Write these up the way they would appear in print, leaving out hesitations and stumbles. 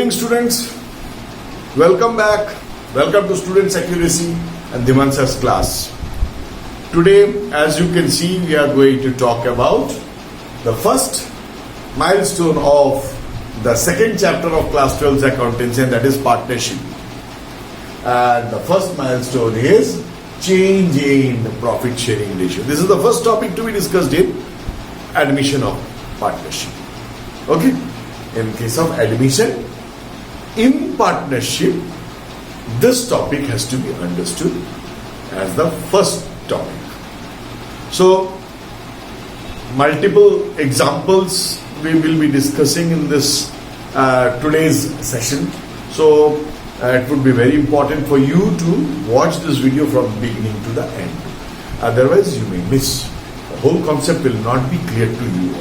evening, students. Welcome back. Welcome to Students Accuracy and Dhimansar's class. Today, as you can see, we are going to talk about the first milestone of the second chapter of Class 12's Accountancy, and that is partnership. And the first milestone is change in profit sharing ratio. This is the first topic to be discussed in admission of partnership. Okay? In case of admission in partnership, this topic has to be understood as the first topic. So, multiple examples we will be discussing in this today's session. So, it would be very important for you to watch this video from beginning to the end. Otherwise, you may miss. The whole concept will not be clear to you.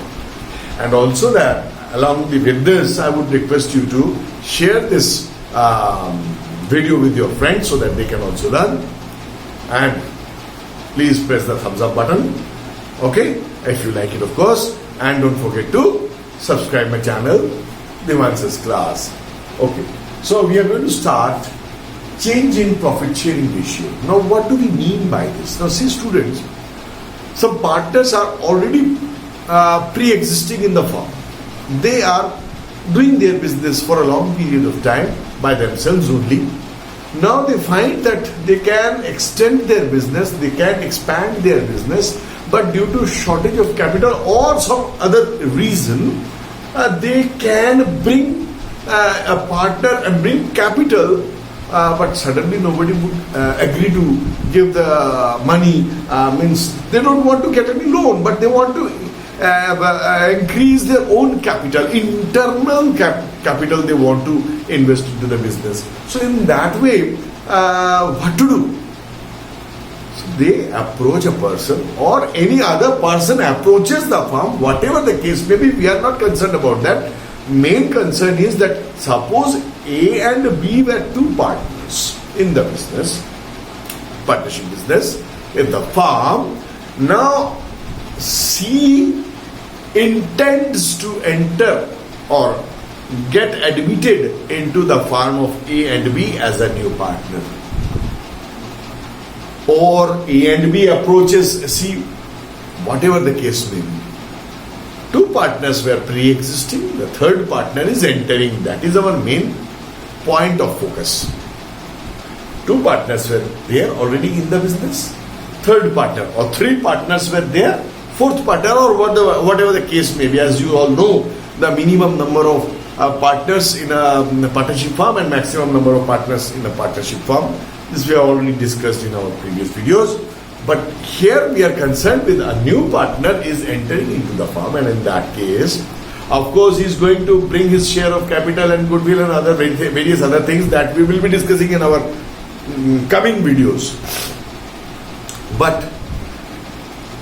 And also that, along with this, I would request you to share this video with your friends so that they can also learn. And please press the thumbs up button. Okay? If you like it, of course. And don't forget to subscribe my channel, Dhimansar's Class. Okay. So we are going to start change in profit sharing ratio. Now what do we mean by this? Now see students, some partners are already pre-existing in the firm. They are doing their business for a long period of time by themselves only. Now they find that they can extend their business, they can expand their business, but due to shortage of capital or some other reason, they can bring a partner and bring capital, but suddenly nobody would agree to give the money. Means they don't want to get any loan, but they want to increase their own capital, internal capital they want to invest into the business. So in that way, what to do? So they approach a person or any other person approaches the firm, whatever the case may be, we are not concerned about that. Main concern is that suppose A and B were two partners in the business, partnership business, in the firm. Now C intends to enter or get admitted into the firm of A and B as a new partner. Or A and B approaches C, whatever the case may be. Two partners were pre-existing, the third partner is entering. That is our main point of focus. Two partners were there already in the business, third partner or three partners were there, fourth partner or whatever the case may be. As you all know, the minimum number of partners in a partnership firm and maximum number of partners in a partnership firm. This we have already discussed in our previous videos. But here we are concerned with a new partner is entering into the firm, and in that case, of course, he is going to bring his share of capital and goodwill and other various other things that we will be discussing in our coming videos. But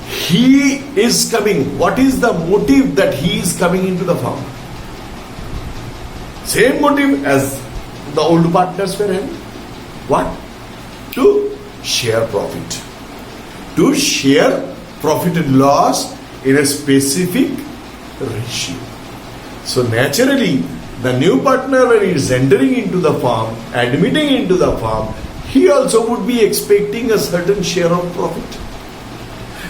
he is coming. What is the motive that he is coming into the firm? Same motive as the old partners were having. What? To share profit. To share profit and loss in a specific ratio. So naturally, the new partner when he is entering into the firm, admitting into the firm, he also would be expecting a certain share of profit.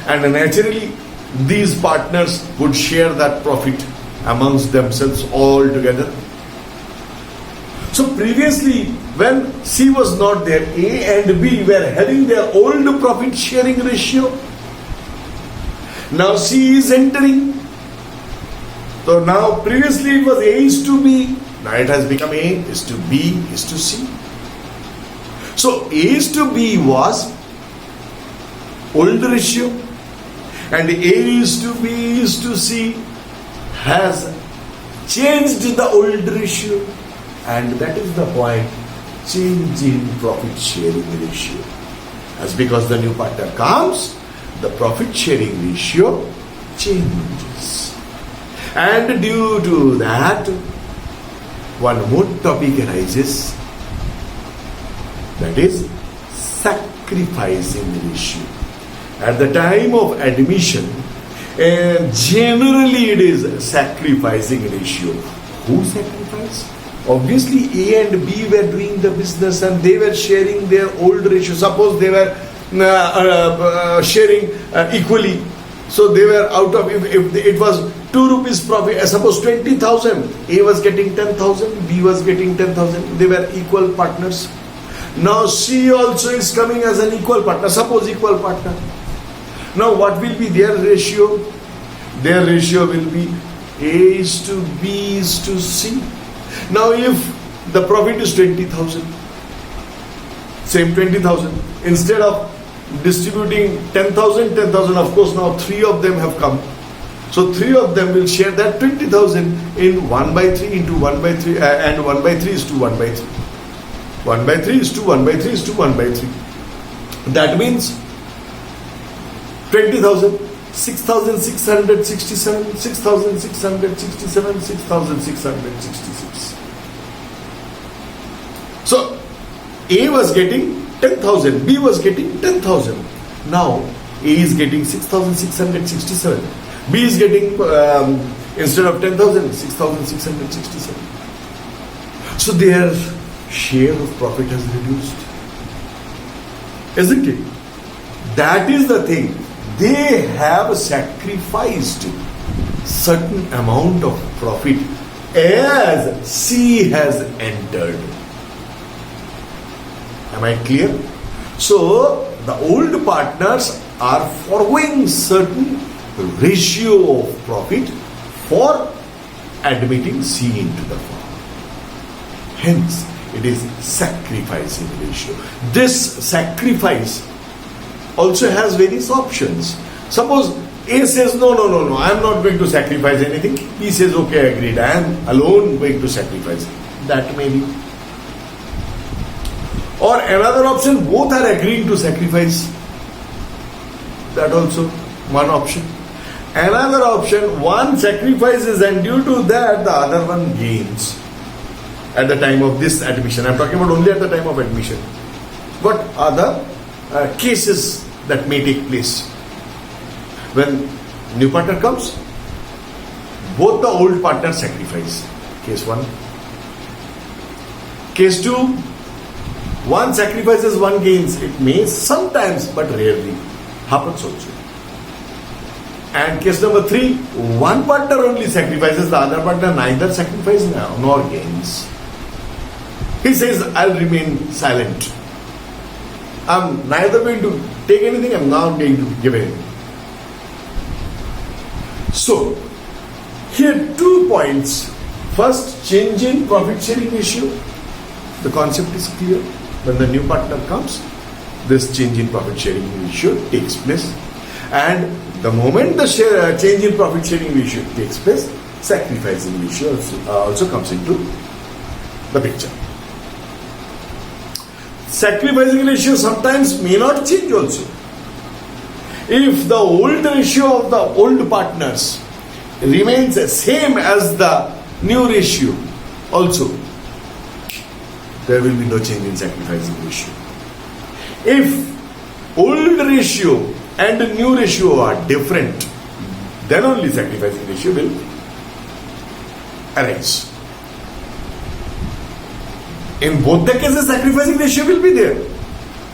And naturally, these partners would share that profit amongst themselves all together. So previously, when C was not there, A and B were having their old profit sharing ratio. Now C is entering. So now previously it was A is to B. Now it has become A is to B is to C. So A is to B was old ratio, and A is to B is to C has changed the old ratio. And that is the point, change in profit sharing ratio. As because the new partner comes, the profit sharing ratio changes. And due to that, one more topic arises, that is sacrificing ratio. At the time of admission, generally it is sacrificing ratio. Who sacrifice? Obviously, A and B were doing the business and they were sharing their old ratio. Suppose they were sharing equally. So they were out of, if it was 2 rupees profit, suppose 20,000, A was getting 10,000, B was getting 10,000. They were equal partners. Now C also is coming as an equal partner. Suppose equal partner. Now what will be their ratio? Their ratio will be A is to B is to C. Now if the profit is 20,000, same 20,000, instead of distributing 10,000, 10,000, of course now 3 of them have come. So 3 of them will share that 20,000 in 1 by 3 into 1 by 3 and 1 by 3 is to 1 by 3. 1 by 3 is to 1 by 3 is to 1 by 3. That means 20,000, 6,667, 6,667, 6,666. So A was getting 10,000, B was getting 10,000. Now A is getting 6,667. B is getting, instead of 10,000, 6,667. So their share of profit has reduced. Isn't it? That is the thing. They have sacrificed certain amount of profit as C has entered. Am I clear? So the old partners are foregoing certain ratio of profit for admitting C into the firm. Hence, it is sacrificing ratio. This sacrifice also has various options. Suppose A says, no, I am not going to sacrifice anything. B says, okay, agreed, I am alone going to sacrifice. That may be. Or another option, both are agreeing to sacrifice. That also one option. Another option, one sacrifices and due to that the other one gains. At the time of this admission, I am talking about only at the time of admission. What are the cases that may take place? When new partner comes, both the old partners sacrifice. Case 1. Case 2, one sacrifices, one gains. It may sometimes, but rarely, happens also. And case number 3, one partner only sacrifices, the other partner neither sacrifices nor gains. He says, I'll remain silent. I'm neither going to take anything, I'm not going to give anything. So, here 2 points. First, change in profit sharing ratio. The concept is clear. When the new partner comes, this change in profit sharing ratio takes place. And the moment the change in profit sharing ratio takes place, sacrificing ratio also comes into the picture. Sacrificing ratio sometimes may not change also. If the old ratio of the old partners remains the same as the new ratio also, there will be no change in sacrificing ratio. If old ratio and new ratio are different, then only sacrificing ratio will arise. In both the cases, sacrificing ratio will be there.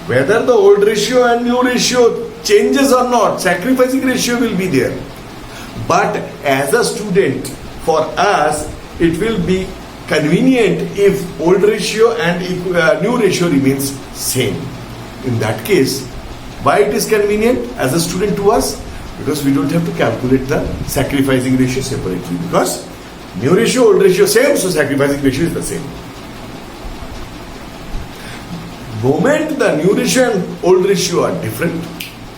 Whether the old ratio and new ratio changes or not, sacrificing ratio will be there. But as a student, for us, it will be convenient if old ratio and new ratio remains same. In that case, why it is convenient as a student to us? Because we don't have to calculate the sacrificing ratio separately. Because new ratio, old ratio same, so sacrificing ratio is the same. Moment the new ratio and old ratio are different,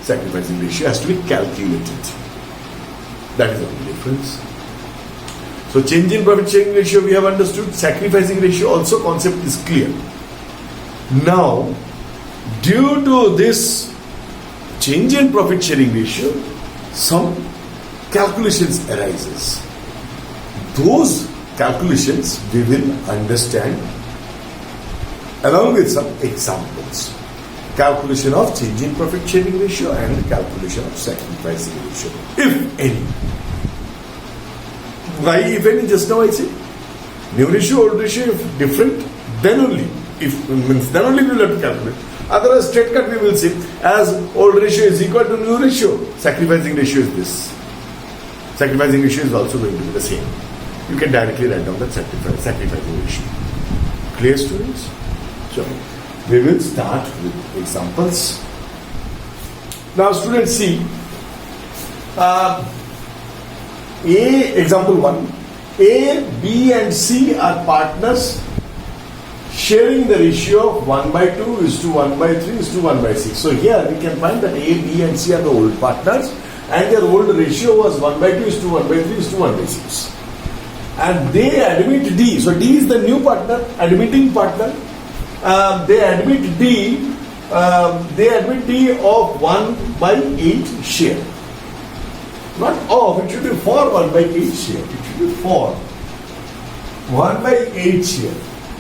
sacrificing ratio has to be calculated. That is the only difference. So change in profit sharing ratio we have understood, sacrificing ratio also concept is clear. Now, due to this change in profit sharing ratio, some calculations arises. Those calculations we will understand along with some examples. Calculation of change in profit sharing ratio and calculation of sacrificing ratio, if any. Why if any? Just now I said. New ratio, old ratio, if different, then only. If means then only we will have to calculate. Otherwise, straight cut we will see as old ratio is equal to new ratio. Sacrificing ratio is this. Sacrificing ratio is also going to be the same. You can directly write down that sacrificing ratio. Clear, students? So, we will start with examples. Now, students, see. Example 1. A, B and C are partners sharing the ratio of 1 by 2 is to 1 by 3 is to 1 by 6. So here we can find that A, B and C are the old partners and their old ratio was 1 by 2 is to 1 by 3 is to 1 by 6. And they admit D. So D is the new partner, admitting partner. They admit D. They admit D of 1 by 8 share. Not of, it should be for 1 by 8 share. It should be for 1 by 8 share.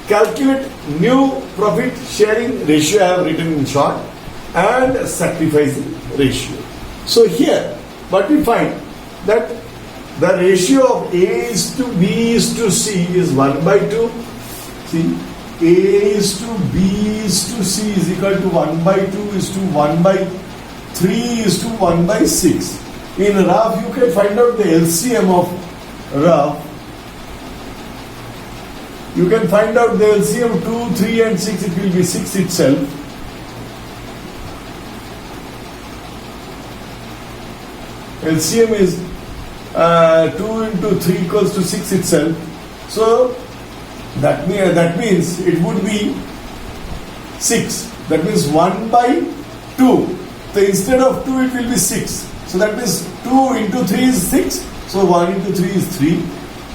Calculate new profit sharing ratio I have written in short and sacrificing ratio. So here, what we find that the ratio of A is to B is to C is 1 by 2. See, A is to B is to C is equal to 1 by 2 is to 1 by 3 is to 1 by 6. In rough, you can find out the LCM of rough. You can find out the LCM 2, 3 and 6, it will be 6 itself. LCM is 2 into 3 equals to 6 itself. So, that means it would be 6. That means 1 by 2. So, instead of 2, it will be 6. So that means 2 into 3 is 6. So 1 into 3 is 3.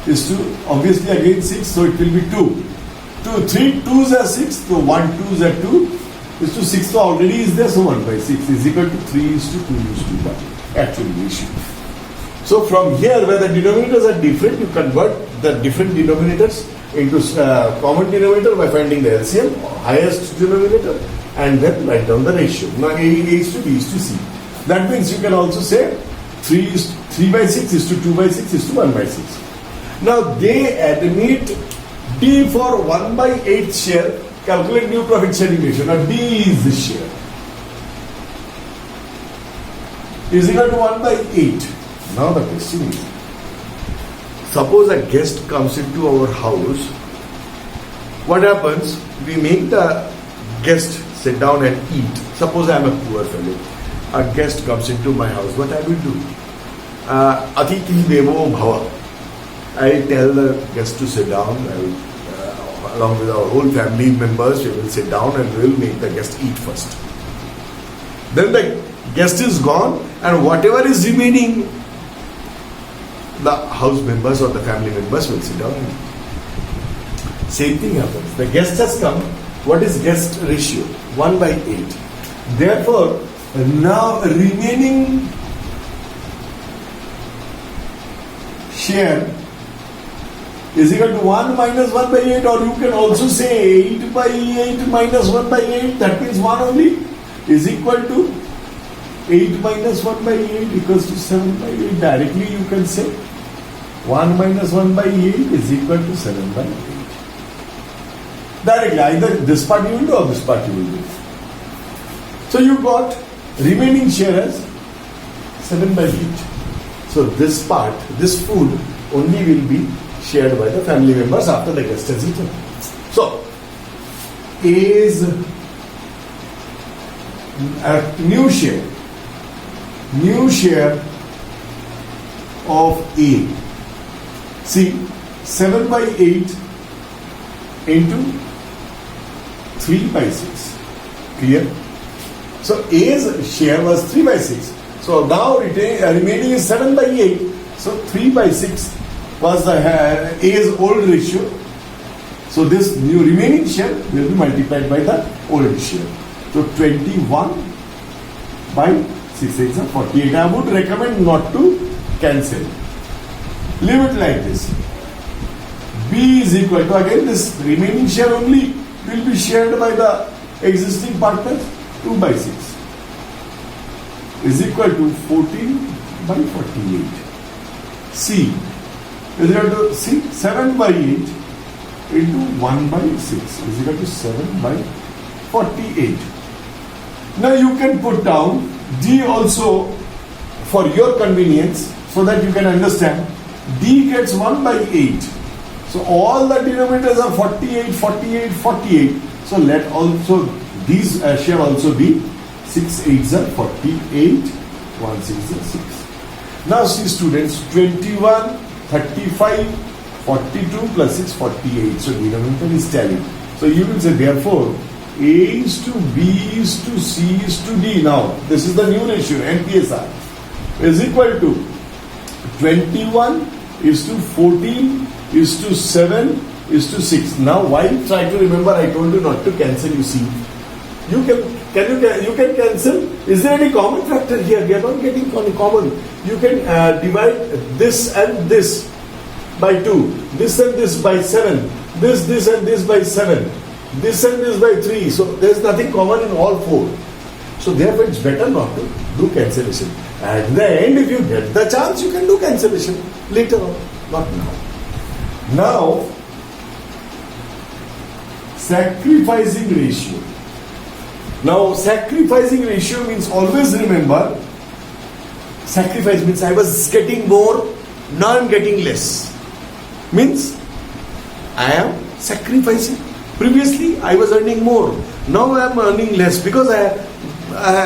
Is 2. Obviously again 6. So it will be 2. 3 2s are 6. So 1 2s are 2. Is to 6. So already is there. So 1 by 6 is equal to 3 is to 2 is to 1. Actual ratio. So from here where the denominators are different, you convert the different denominators into common denominator by finding the LCM, highest denominator, and then write down the ratio. Now A is to B is to C. That means you can also say 3 by 6 is to 2 by 6 is to 1 by 6. Now they admit D for 1 by 8 share. Calculate new profit sharing ratio. Now D is the share. Is equal to 1 by 8. Now the question is, suppose a guest comes into our house. What happens? We make the guest sit down and eat. Suppose I am a poor fellow. A guest comes into my house, what I will do? Atiti devo bhava. I tell the guest to sit down. I will, along with our whole family members, we will sit down and we will make the guest eat first. Then the guest is gone, and whatever is remaining, the house members or the family members will sit down and eat. Same thing happens. The guest has come. What is guest ratio? 1 by 8. Therefore, now remaining share is equal to 1 minus 1 by 8, or you can also say 8 by 8 minus 1 by 8, that means 1 only, is equal to 8 minus 1 by 8 equals to 7 by 8. Directly you can say 1 minus 1 by 8 is equal to 7 by 8. Directly, either this part you will do or this part you will do. So you got remaining share as 7 by 8. So this part, this food only will be shared by the family members after the guest has eaten. So A's new share of A. See, 7 by 8 into 3 by 6. Clear? So A's share was 3 by 6. So now remaining is 7 by 8. So 3 by 6 was the A's old ratio. So this new remaining share will be multiplied by the old share. So 21 by 6 is 48. I would recommend not to cancel. Leave it like this. B is equal to, again this remaining share only will be shared by the existing partners. 2 by 6 is equal to 14 by 48. C is equal to 7 by 8 into 1 by 6 is equal to 7 by 48. Now you can put down D also for your convenience so that you can understand. D gets 1 by 8. So all the denominators are 48, 48, 48. So let also these shall also be 6 8s are 48, 1 6 is 6. Now see students, 21, 35, 42 plus 6, 48. So denominator is tallied. So you will say therefore A is to B is to C is to D. Now this is the new ratio MPSR is equal to 21 is to 14 is to 7 is to 6. Now why try to remember? I told you not to cancel. You see, you can cancel. Is there any common factor here? We are not getting any common. You can divide this and this by 2, this and this by 7, this and this by 7, this and this by 3. So there is nothing common in all 4. So therefore it's better not to do cancellation. At the end, if you get the chance, you can do cancellation later on, not now. Now, sacrificing ratio. Now, sacrificing ratio means always remember, sacrifice means I was getting more, now I am getting less. Means I am sacrificing. Previously, I was earning more. Now I am earning less because I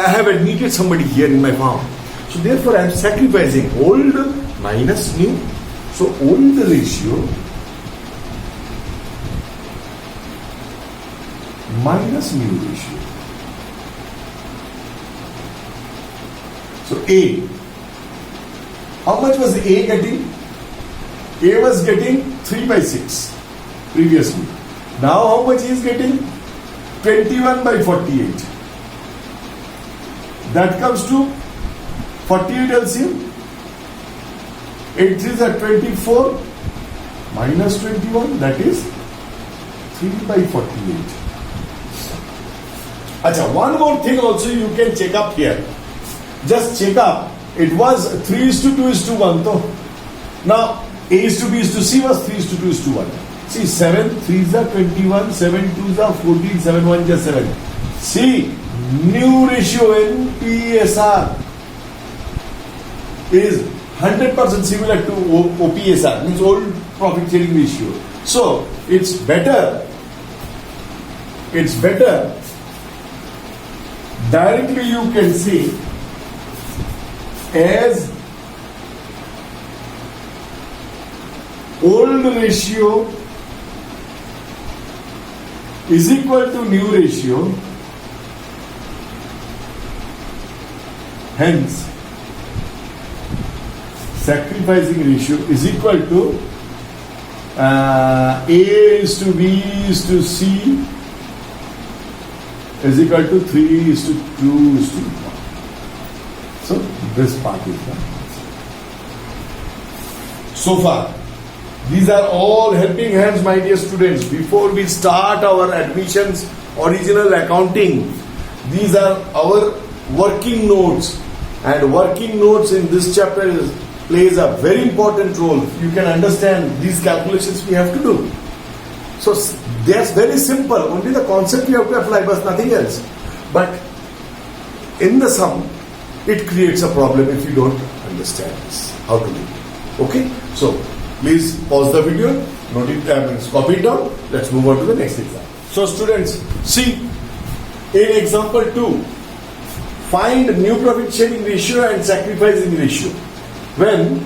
have admitted somebody here in my farm. So therefore, I am sacrificing old minus new. So old ratio minus new ratio. So A. How much was A getting? A was getting 3 by 6 previously. Now how much he is getting? 21 by 48. That comes to 48 LCM. 8 3s are 24 minus 21, that is 3 by 48. Acha, one more thing also you can check up here. Just check up. It was 3 is to 2 is to 1. So now A is to B is to C was 3 is to 2 is to 1. See, 7 3s are 21, 7 2s are 14, 7 1s are 7. See, new ratio NPSR is 100% similar to OPSR, means old profit sharing ratio. So it's better directly you can see as old ratio is equal to new ratio, hence sacrificing ratio is equal to A is to B is to C is equal to 3 is to 2 is to 1. So this part is done. So far, these are all helping hands, my dear students. Before we start our admissions, original accounting, these are our working notes. And working notes in this chapter plays a very important role. You can understand these calculations we have to do. So that's very simple. Only the concept you have to apply, but nothing else. But in the sum, it creates a problem if you don't understand this, how to do it. Okay? So please pause the video, note it, copy it down. Let's move on to the next example. So students, see, in example 2, find new profit sharing ratio and sacrificing ratio. When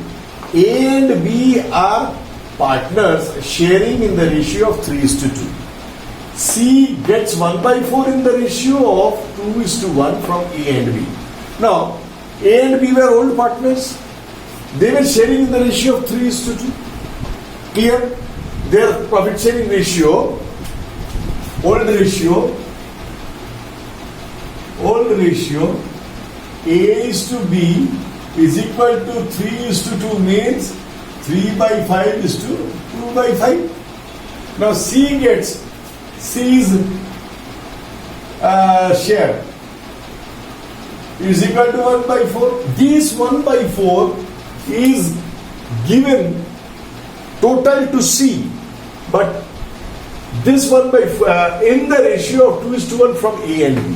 A and B are partners sharing in the ratio of 3 is to 2. C gets 1 by 4 in the ratio of 2 is to 1 from A and B. Now, A and B were old partners. They were sharing in the ratio of 3 is to 2. Clear? Their profit sharing ratio, old ratio, A is to B is equal to 3 is to 2 means 3 by 5 is to 2 by 5. Now C gets C's share is equal to 1 by 4. This 1 by 4 is given total to C, but this 1 by in the ratio of 2:1 from A and B.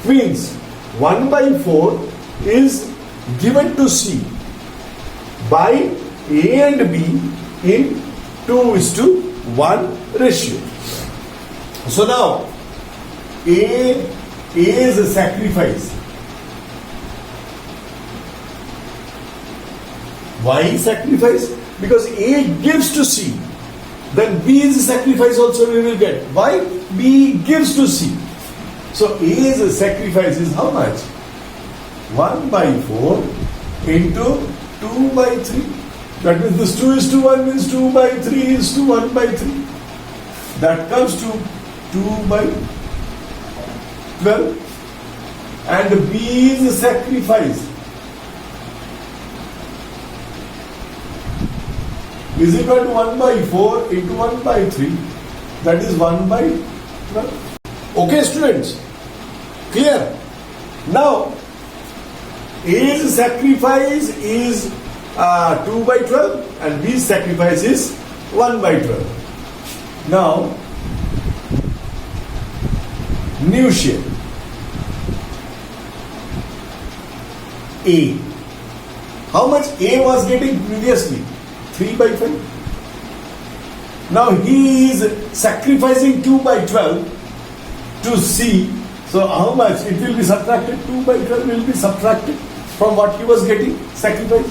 Means 1 by 4 is given to C by A and B in 2:1 ratio. So now A is a sacrifice. Why sacrifice? Because A gives to C. Then B is a sacrifice also we will get. Why? B gives to C. So A's sacrifice is how much? 1 by 4 into 2 by 3. That means this 2:1 means 2 by 3 is to 1 by 3. That comes to 2 by 12. And B is a sacrifice. Is equal to 1 by 4 into 1 by 3. That is 1 by 12. Okay, students? Clear? Now, A's sacrifice is 2 by 12 and B's sacrifice is 1 by 12. Now, new share. A. How much A was getting previously? 3 by 5. Now he is sacrificing 2 by 12 to C. So how much? It will be subtracted. 2 by 12 will be subtracted from what he was getting sacrificed.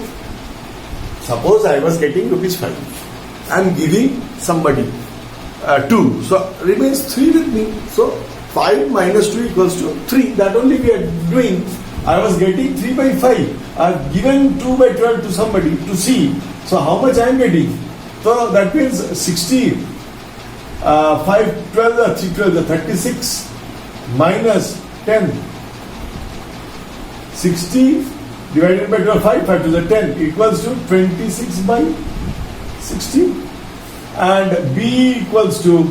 Suppose I was getting rupees 5. I am giving somebody 2. So remains 3 with me. So 5 minus 2 equals to 3. That only we are doing. I was getting 3 by 5. I have given 2 by 12 to somebody to C. So how much I am getting? So that means 16. 5 12 or 3 12 36 minus 10. 60 divided by 12, 5 5 to the 10 equals to 26 by 16. And B equals to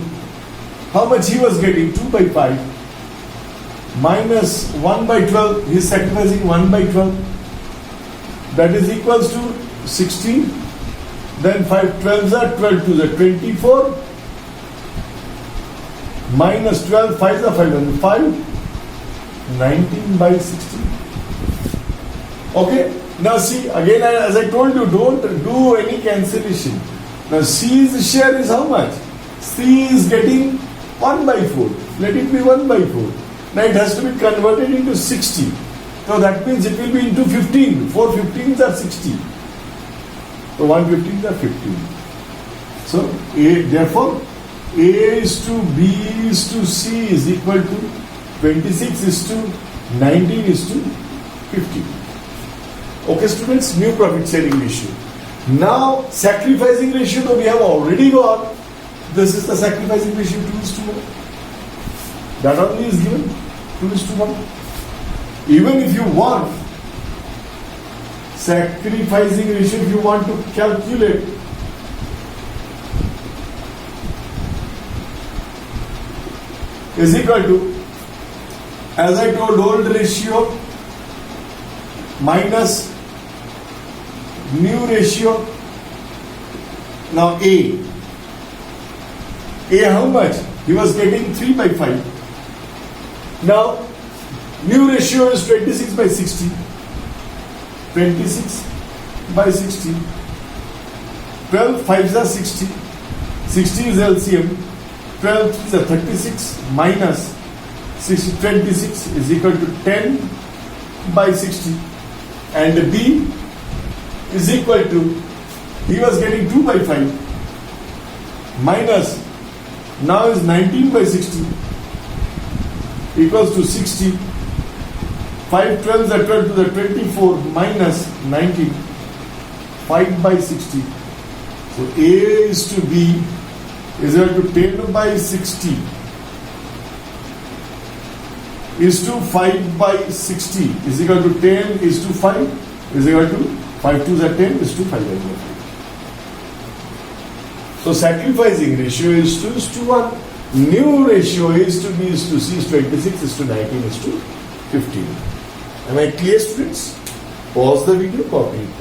how much he was getting? 2 by 5 minus 1 by 12. He is sacrificing 1 by 12. That is equals to 16. Then 5 12s are 12 to the 24 minus 12 5s are 5 and 5 19 by 16. Okay, now see again, as I told you, don't do any cancellation. Now C's share is how much? C is getting 1 by 4. Let it be 1 by 4. Now it has to be converted into 60. So that means it will be into 15. 4 15s are 60. So 1 15s are 15. So therefore A is to B is to C is equal to 26 is to 19 is to 15. Okay, students, new profit sharing ratio. Now sacrificing ratio we have already got. This is the sacrificing ratio 2:1. That only is given 2:1. Even if you want sacrificing ratio, if you want to calculate, is equal to, as I told, old ratio minus new ratio. Now A how much? He was getting 3 by 5. Now new ratio is 26 by 60. 26 by 60. 12 5s are 60. 60 is LCM. 12 is 36 minus 60. 26 is equal to 10 by 60. And B is equal to, he was getting 2 by 5 minus, now is 19 by 60 equals to 60. 5 12s are 12 to the 24 minus 19. 5 by 60. So A is to B is equal to 10 by 60 is to 5 by 60 is equal to 10 is to 5 is equal to 5 2s are 10 is to 5 by 5. So sacrificing ratio is 2:1. New ratio is to B is to C is 26 is to 19 is to 15. Am I clear, students? Pause the video, copy it.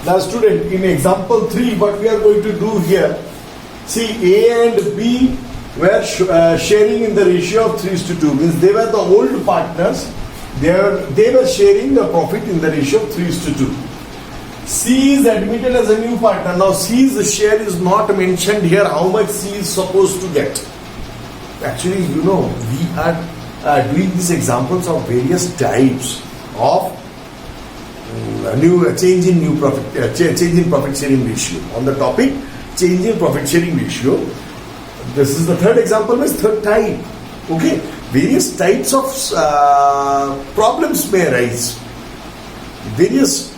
Now student, in example 3, what we are going to do here, See, A and B were sharing in the ratio of 3:2. Means they were the old partners. They were sharing the profit in the ratio of 3:2. C is admitted as a new partner. Now C's share is not mentioned here. How much C is supposed to get? Actually, we are doing these examples of various types of change in profit sharing ratio. On the topic change in profit sharing ratio, this is the third example, means third type. Okay, various types of problems may arise. Various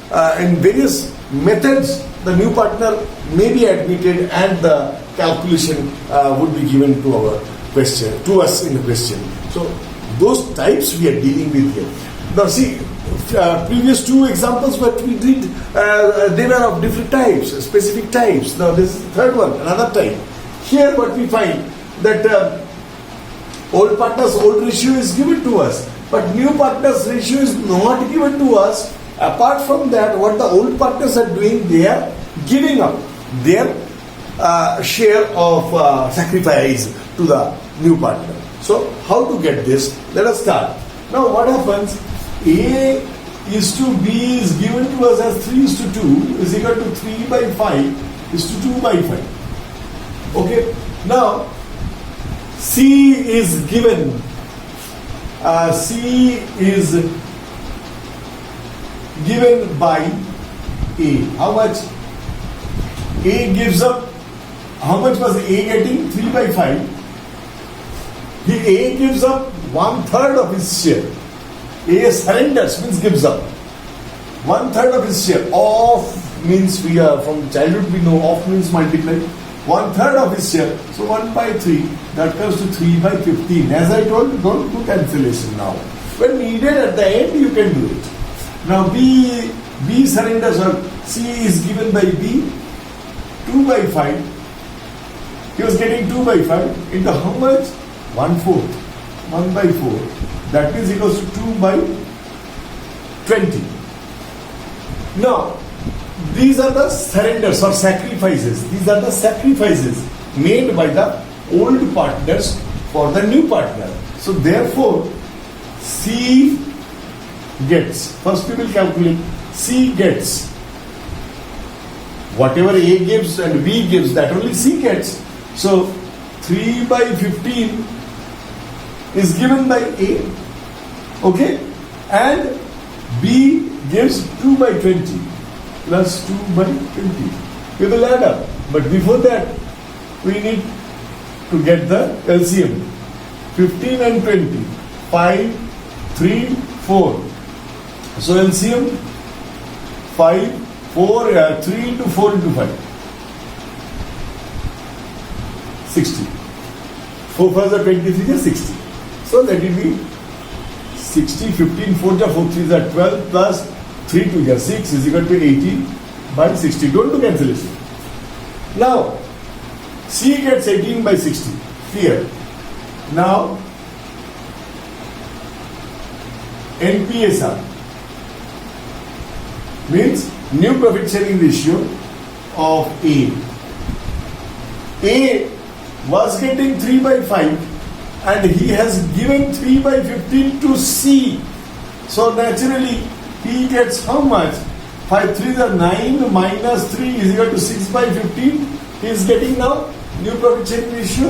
methods the new partner may be admitted, and the calculation would be given to us in the question. So those types we are dealing with here. Now see, previous two examples what we did, they were of different types, specific types. Now this is the third one, another type. Here what we find that old partners old ratio is given to us, but new partners ratio is not given to us. Apart from that, what the old partners are doing, they are giving up their share of sacrifice to the new partner. So how to get this? Let us start. Now what happens? A is to B is given to us as 3:2 is equal to 3/5 is to 2/5. Okay. Now C is given. C is given by A. How much? A gives up. How much was A getting? 3/5. A gives up 1/3 of his share. A surrenders, means gives up 1/3 of his share. Off means we are from childhood we know off means multiply. 1/3 of his share. So 1/3 that comes to 3/15. As I told, don't do cancellation now. When needed at the end you can do it. Now B surrenders, or C is given by B 2/5. He was getting 2/5 into how much? 1/4. 1/4. That means equals to 2/20. Now, these are the surrenders or sacrifices. These are the sacrifices made by the old partners for the new partner. So therefore, C gets, first we will calculate, C gets whatever A gives and B gives, that only C gets. So 3/15 is given by A, okay, and B gives 2/20 plus 2/20. We will add up, but before that we need to get the LCM. 15 and 20, 5, 3, 4. So LCM 5, 4, 3 into 4 into 5. 60. 4 5 are 23 is 60. So that will be 60, 15, 4 4 3 are 12 plus 3 2 is 6 is equal to 18/60. Don't do cancellation. Now C gets 18/60. Clear. Now NPSR means new profit sharing ratio of A. A was getting 3/5 and he has given 3/15 to C. So naturally he gets how much? 5 3s are 9 minus 3 is equal to 6/15. He is getting now new profit sharing ratio.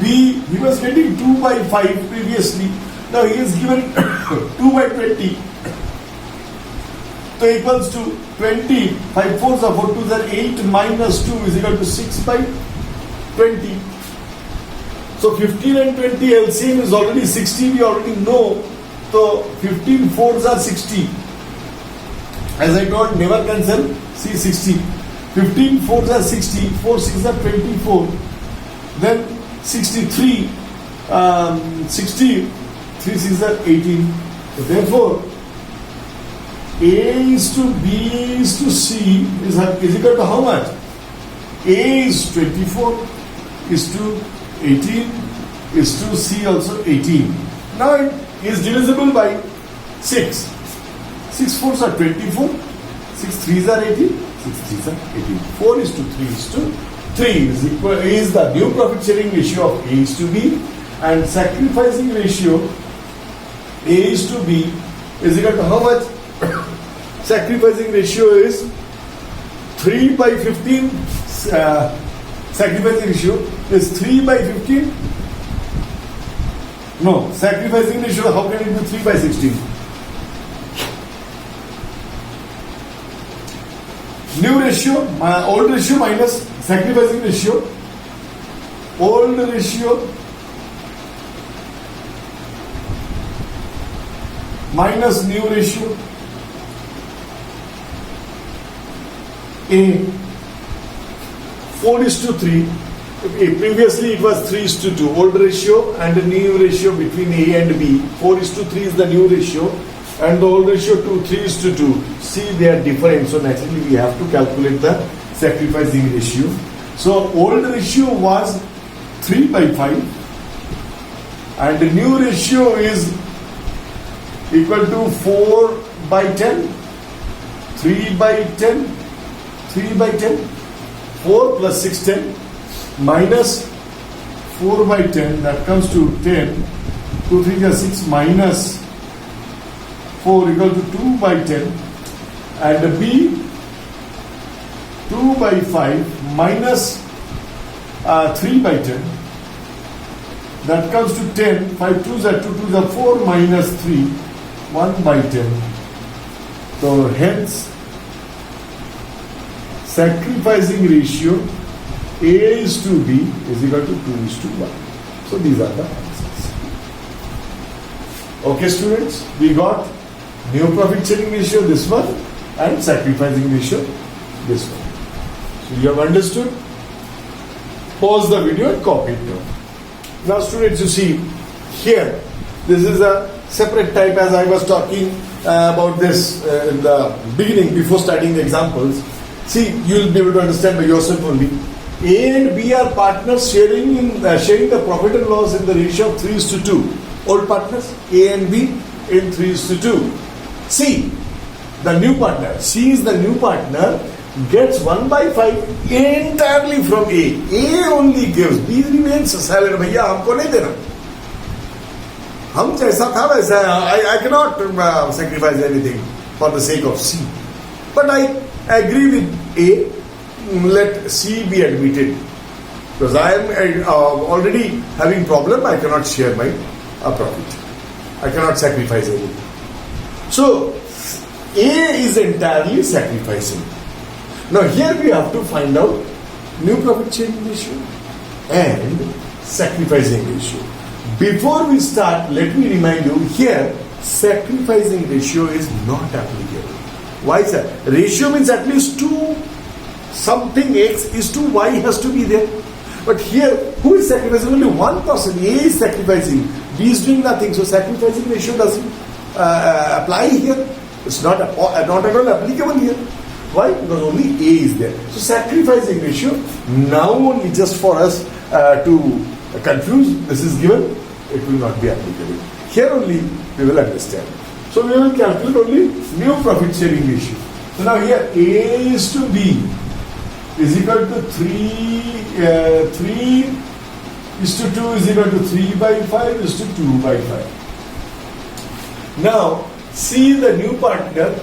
B, he was getting 2/5 previously. Now he is given 2/20. So equals to 20. 5 4s are 4 2s are 8 minus 2 is equal to 6/20. So 15 and 20 LCM is already 60. We already know. So 15 4s are 60. As I told, never cancel. See 60. 15 4s are 60. 4 6 are 24. Then 63. 60. 3 6 are 18. So therefore, A is to B is to C is equal to how much? A is 24 is to 18 is to C also 18. Now it is divisible by 6. 6 4s are 24. 6 3s are 18. 6 3s are 18. 4 is to 3 is to 3 is the new profit sharing ratio of A is to B, and sacrificing ratio A is to B is equal to how much? Sacrificing ratio is 3 by 15. Sacrificing ratio is 3 by 15. No, sacrificing ratio, how can it be 3 by 16? New ratio, old ratio minus sacrificing ratio, old ratio minus new ratio, A 4:3. Previously it was 3:2. Old ratio and the new ratio between A and B. 4:3 is the new ratio, and the old ratio to 3:2. See, they are different, so naturally we have to calculate the sacrificing ratio. So old ratio was 3 by 5, and the new ratio is equal to 4 by 10, 3 by 10, 3 by 10, 4 plus 6, 10, minus 4 by 10, that comes to 10, 2 3 is 6, minus 4 equal to 2 by 10, and B 2 by 5 minus 3 by 10, that comes to 10, 5 2s are 2 2s are 4, minus 3, 1 by 10. So hence sacrificing ratio A is to B is equal to 2 is to 1. So these are the answers. Okay students, we got new profit sharing ratio, this one, and sacrificing ratio, this one. So you have understood? Pause the video and copy it down. Now students, you see here, this is a separate type, as I was talking about this in the beginning before starting the examples. See, you will be able to understand by yourself only. A and B are partners sharing the profit and loss in the ratio of 3:2. Old partners, A and B, in 3:2. C, the new partner, C is the new partner, gets 1 by 5 entirely from A. A only gives, B remains silent. भैया हमको नहीं देना, हम जैसा था वैसा है. I cannot sacrifice anything for the sake of C. But I agree with A, let C be admitted, because I am already having problem. I cannot share my profit. I cannot sacrifice anything. So A is entirely sacrificing. Now here we have to find out new profit sharing ratio and sacrificing ratio. Before we start, let me remind you here, sacrificing ratio is not applicable. Why, sir? Ratio means at least 2 something X is to Y has to be there. But here, who is sacrificing? Only one person. A is sacrificing. B is doing nothing. So sacrificing ratio doesn't apply here. It's not at all applicable here. Why? Because only A is there. So sacrificing ratio, now only just for us to confuse, this is given, it will not be applicable. Here only we will understand. So we will calculate only new profit sharing ratio. So now here A is to B is equal to 3 is to 2 is equal to 3 by 5 is to 2 by 5. Now C, the new partner,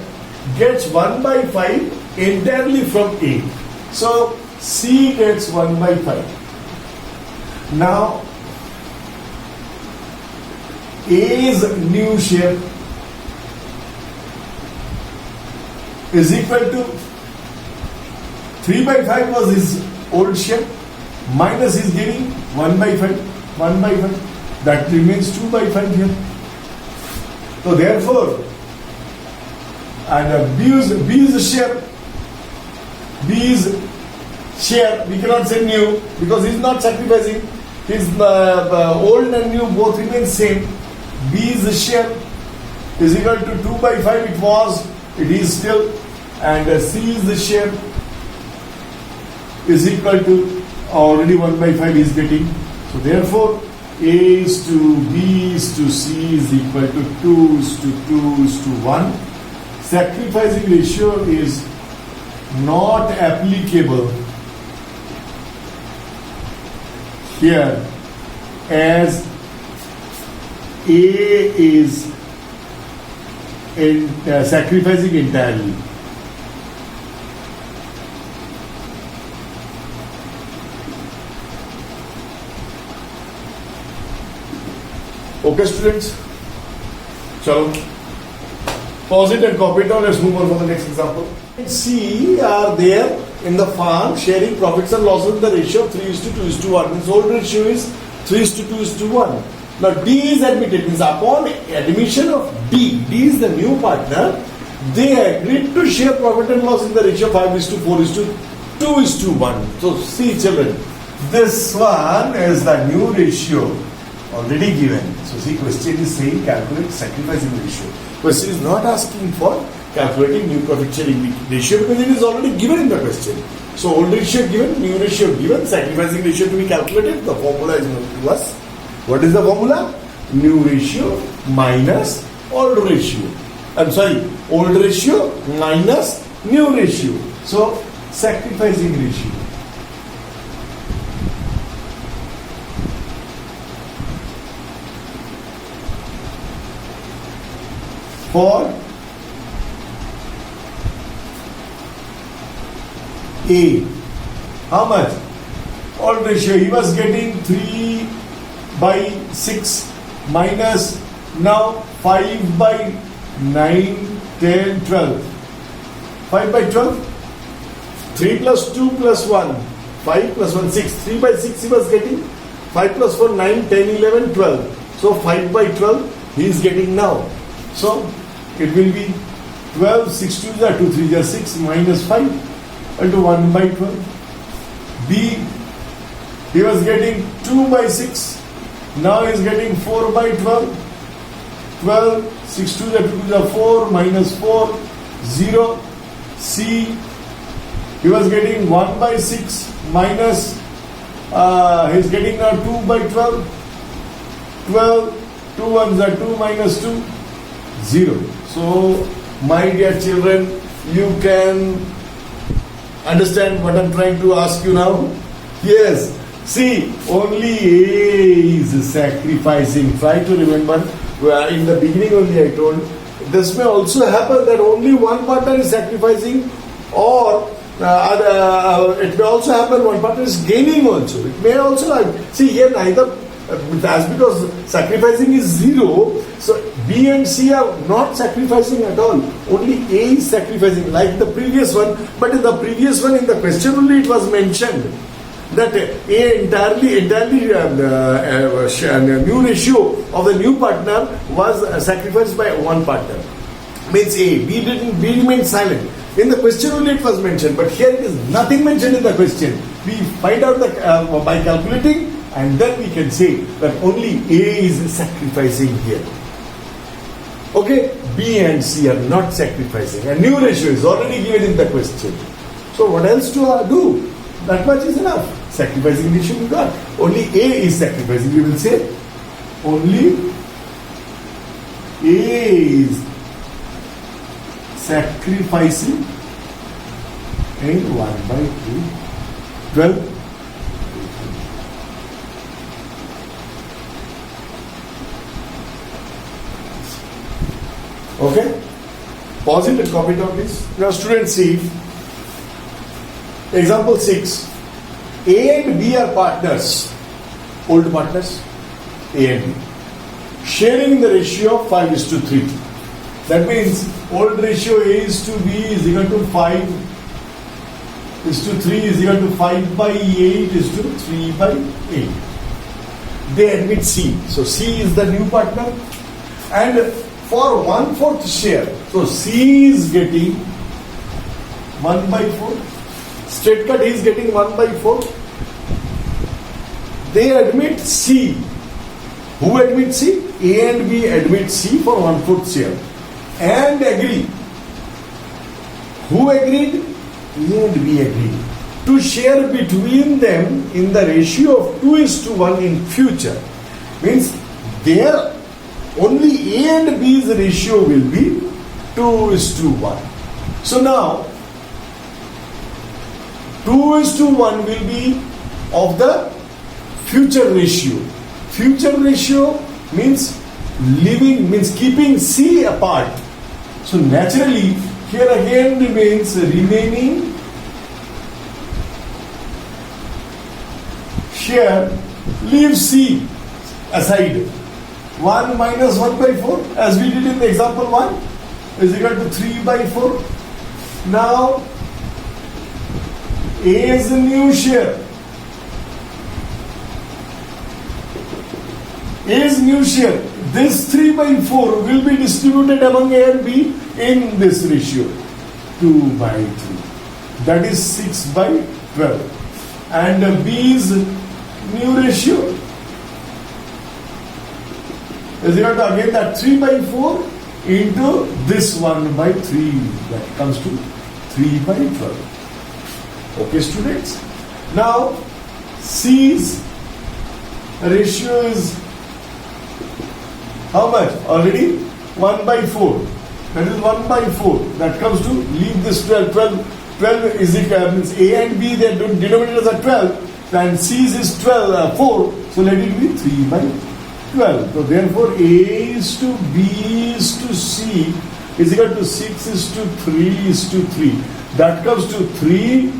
gets 1 by 5 entirely from A. So C gets 1 by 5. Now A's new share is equal to 3 by 5 was his old share, minus is getting 1 by 5, 1 by 5. That remains 2 by 5 here. So therefore, and B's share, we cannot say new because he's not sacrificing. His old and new both remain same. B's share is equal to 2 by 5 it was, it is still, and C's share is equal to already 1 by 5 is getting. So therefore, A is to B is to C is equal to 2 is to 2 is to 1. Sacrificing ratio is not applicable here as A is sacrificing entirely. Okay, students? Chalo. Pause it and copy it down. Let's move on for the next example. C are there in the farm sharing profits and losses in the ratio of 3:2:1. Means old ratio is 3:2:1. Now D is admitted. Means upon admission of D is the new partner. They agreed to share profit and loss in the ratio of 5:4:2:1. So see, children, this one is the new ratio already given. So see, question is saying calculate sacrificing ratio. Question is not asking for calculating new profit sharing ratio because it is already given in the question. So old ratio given, new ratio given, sacrificing ratio to be calculated. The formula is known to us. What is the formula? New ratio minus old ratio. I'm sorry, old ratio minus new ratio. So sacrificing ratio. For A, how much? Old ratio, he was getting 3/6 minus now 5/9, 10, 12. 5/12? 3 plus 2 plus 1. 5 plus 1, 6. 3/6 he was getting. 5 plus 4, 9, 10, 11, 12. So 5/12 he is getting now. So it will be 12, 6 2 are 2, 3 are 6 minus 5 into 1/12. B, he was getting 2/6. Now he is getting 4/12. 12, 6 2 are 2 are 4 minus 4, 0. C, he was getting 1/6 minus, he is getting now 2/12. 12, 2 ones are 2 minus 2, 0. So, my dear children, you can understand what I'm trying to ask you now? Yes. See, only A is sacrificing. Try to remember, in the beginning only I told, this may also happen that only one partner is sacrificing, or it may also happen one partner is gaining also. It may also, see here neither, as because sacrificing is 0, so B and C are not sacrificing at all. Only A is sacrificing, like the previous one. But in the previous one, in the question only, it was mentioned that A entirely new ratio of the new partner was sacrificed by one partner. Means A. B remained silent. In the question only it was mentioned, but here it is nothing mentioned in the question. We find out by calculating, and then we can say that only A is sacrificing here. Okay, B and C are not sacrificing. A new ratio is already given in the question. So what else to do? That much is enough. Sacrificing ratio we got. Only A is sacrificing. We will say only A is sacrificing in 1/2, 12. Okay? Pause it and copy it down, please. Now, students, see. Example 6. A and B are partners. Old partners. A and B. Sharing in the ratio of 5:3. That means old ratio A is to B is equal to 5:3 is equal to 5/8 is to 3/8. They admit C. So C is the new partner. And for 1/4 share, so C is getting 1/4. Straight cut he is getting 1/4. They admit C. Who admits C? A and B admit C for 1/4 share and agree. Who agreed? A and B agreed to share between them in the ratio of 2:1 in future. Means their only A and B's ratio will be 2:1. So now 2:1 will be of the future ratio. Future ratio means keeping C apart. So naturally, here again remains remaining share, leave C aside. 1 minus 1 by 4, as we did in the example 1, is equal to 3 by 4. Now, A is the new share. A is new share. This 3 by 4 will be distributed among A and B in this ratio. 2 by 3. That is 6 by 12. And B's new ratio is equal to again that 3 by 4 into this 1 by 3. That comes to 3 by 12. Okay, students? Now, C's ratio is how much? Already 1 by 4. That is 1 by 4. That comes to, leave this 12. 12 is equal, means A and B, their denominators are 12. And C's is 4. So let it be 3 by 12. So therefore, A is to B is to C is equal to 6 is to 3 is to 3. That comes to 3.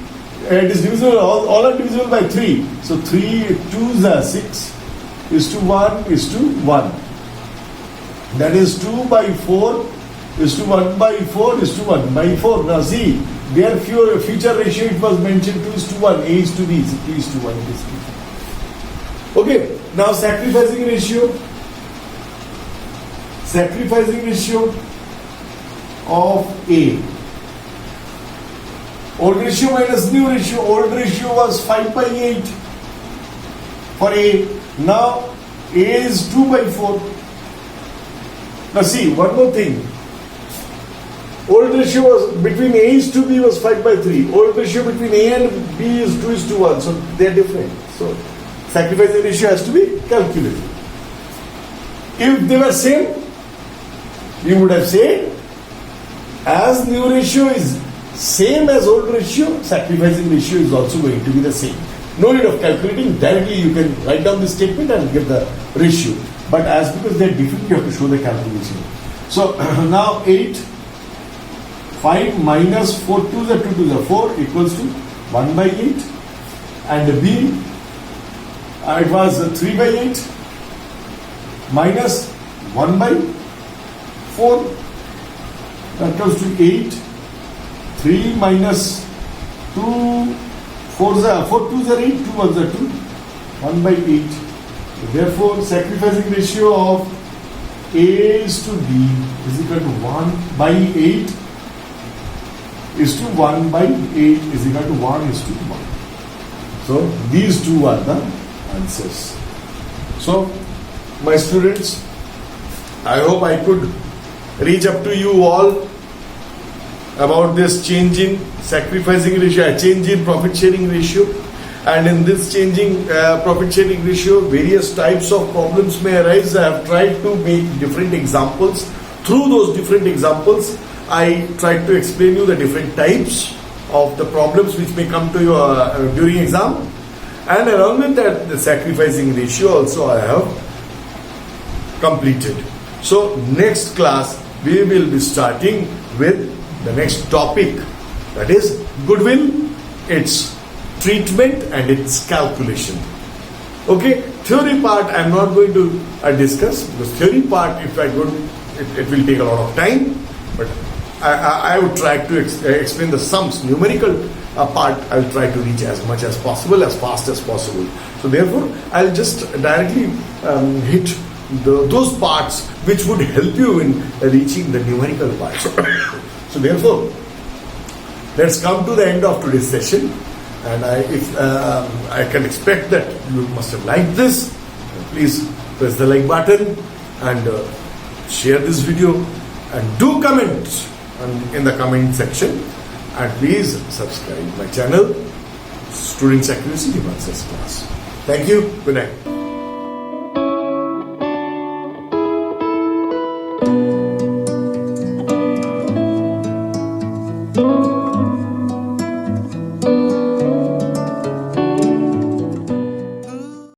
It is divisible, all are divisible by 3. So 3, 2s are 6 is to 1 is to 1. That is 2 by 4 is to 1 by 4 is to 1 by 4. Now see, their future ratio it was mentioned 2 is to 1, A is to B, 2 is to 1, it is 3. Okay, now sacrificing ratio. Sacrificing ratio of A. Old ratio minus new ratio. Old ratio was 5 by 8 for A. Now A is 2 by 4. Now see, one more thing. Old ratio was between A is to B was 5 by 3. Old ratio between A and B is 2 is to 1. So they are different. So sacrificing ratio has to be calculated. If they were same, we would have said as new ratio is same as old ratio, sacrificing ratio is also going to be the same. No need of calculating. Directly you can write down the statement and get the ratio. But as because they are different, you have to show the calculation. So now 8, 5 minus 4 2s are 2 2s are 4 equals to 1 by 8. And B, it was 3 by 8 minus 1 by 4. That comes to 8. 3 minus 2, 4s are 4 2s are 8, 2 1s are 2. 1 by 8. Therefore, sacrificing ratio of A is to B is equal to 1 by 8 is to 1 by 8 is equal to 1 is to 1. So, these two are the answers. So, my students, I hope I could reach up to you all about this change in sacrificing ratio, change in profit sharing ratio. And in this changing profit sharing ratio, various types of problems may arise. I have tried to make different examples. Through those different examples, I tried to explain you the different types of the problems which may come to you during exam. And along with that, the sacrificing ratio also I have completed. So next class, we will be starting with the next topic, that is goodwill, its treatment and its calculation. Okay, theory part I am not going to discuss, because theory part, if I go, it will take a lot of time, but I would try to explain the sums, numerical part I will try to reach as much as possible, as fast as possible. So therefore, I will just directly hit those parts which would help you in reaching the numerical part. So therefore, let's come to the end of today's session. And I can expect that you must have liked this. Please press the like button and share this video and do comment in the comment section. And please subscribe my channel, Students Accuracy Answers Class. Thank you. Good night.